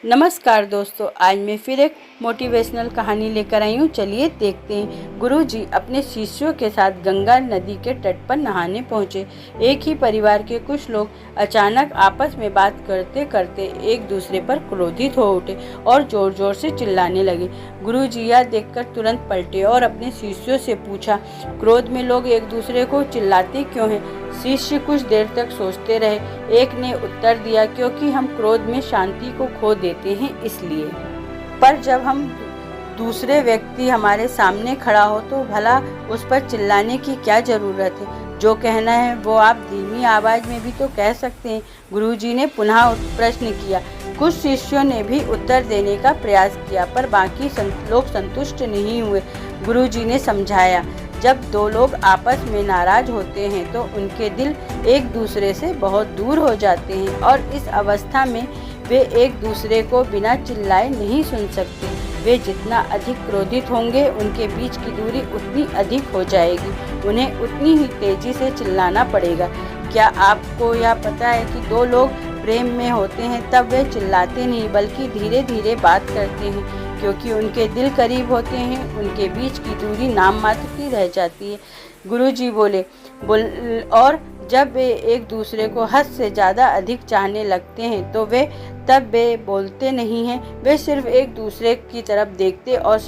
नमस्कार दोस्तों, आज मैं फिर एक मोटिवेशनल कहानी लेकर आई हूँ। चलिए देखते हैं। गुरुजी अपने शिष्यों के साथ गंगा नदी के तट पर नहाने पहुँचे। एक ही परिवार के कुछ लोग अचानक आपस में बात करते करते एक दूसरे पर क्रोधित हो उठे और जोर जोर से चिल्लाने लगे। गुरुजी यह देखकर तुरंत पलटे और अपने शिष्यों से पूछा, क्रोध में लोग एक दूसरे को चिल्लाते क्यों हैं? शिष्य कुछ देर तक सोचते रहे। एक ने उत्तर दिया, क्योंकि हम क्रोध में शांति को खो देते हैं इसलिए। पर जब हम दूसरे व्यक्ति हमारे सामने खड़ा हो तो भला उस पर चिल्लाने की क्या ज़रूरत है? जो कहना है वो आप धीमी आवाज़ में भी तो कह सकते हैं। गुरुजी ने पुनः प्रश्न किया। कुछ शिष्यों ने भी उत्तर देने का प्रयास किया, पर बाकी लोग संतुष्ट नहीं हुए। गुरुजी ने समझाया, जब दो लोग आपस में नाराज होते हैं तो उनके दिल एक दूसरे से बहुत दूर हो जाते हैं और इस अवस्था में वे एक दूसरे को बिना चिल्लाए नहीं सुन सकते। वे जितना अधिक क्रोधित होंगे, उनके बीच की दूरी उतनी अधिक हो जाएगी। उन्हें उतनी ही तेजी से चिल्लाना पड़ेगा। क्या आपको यह पता है कि दो लोग प्रेम में होते हैं तब वे चिल्लाते नहीं बल्कि धीरे धीरे बात करते हैं, क्योंकि उनके दिल करीब होते हैं। उनके बीच की दूरी नाम मात्र की रह जाती है। गुरुजी बोले और जब वे एक दूसरे को हद से ज़्यादा अधिक चाहने लगते हैं तो तब वे बोलते नहीं हैं। वे सिर्फ एक दूसरे की तरफ देखते और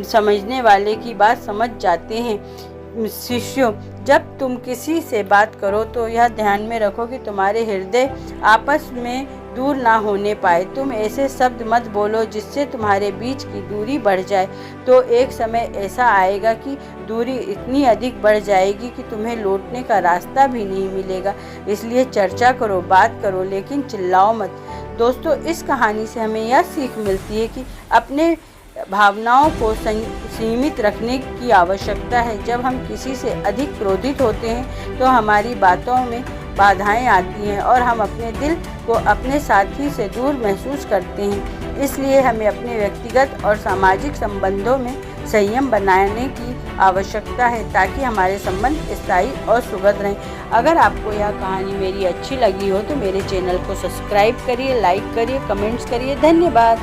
समझने वाले की बात समझ जाते हैं। शिष्यों, जब तुम किसी से बात करो तो यह ध्यान में रखो कि तुम्हारे हृदय आपस में दूर ना होने पाए। तुम ऐसे शब्द मत बोलो जिससे तुम्हारे बीच की दूरी बढ़ जाए। तो एक समय ऐसा आएगा कि दूरी इतनी अधिक बढ़ जाएगी कि तुम्हें लौटने का रास्ता भी नहीं मिलेगा। इसलिए चर्चा करो, बात करो, लेकिन चिल्लाओ मत। दोस्तों, इस कहानी से हमें यह सीख मिलती है कि अपने भावनाओं को सीमित रखने की आवश्यकता है। जब हम किसी से अधिक क्रोधित होते हैं तो हमारी बातों में बाधाएं आती हैं और हम अपने दिल को अपने साथी से दूर महसूस करते हैं। इसलिए हमें अपने व्यक्तिगत और सामाजिक संबंधों में संयम बनाने की आवश्यकता है ताकि हमारे संबंध स्थायी और सुखद रहें। अगर आपको यह कहानी मेरी अच्छी लगी हो तो मेरे चैनल को सब्सक्राइब करिए, लाइक करिए, कमेंट्स करिए। धन्यवाद।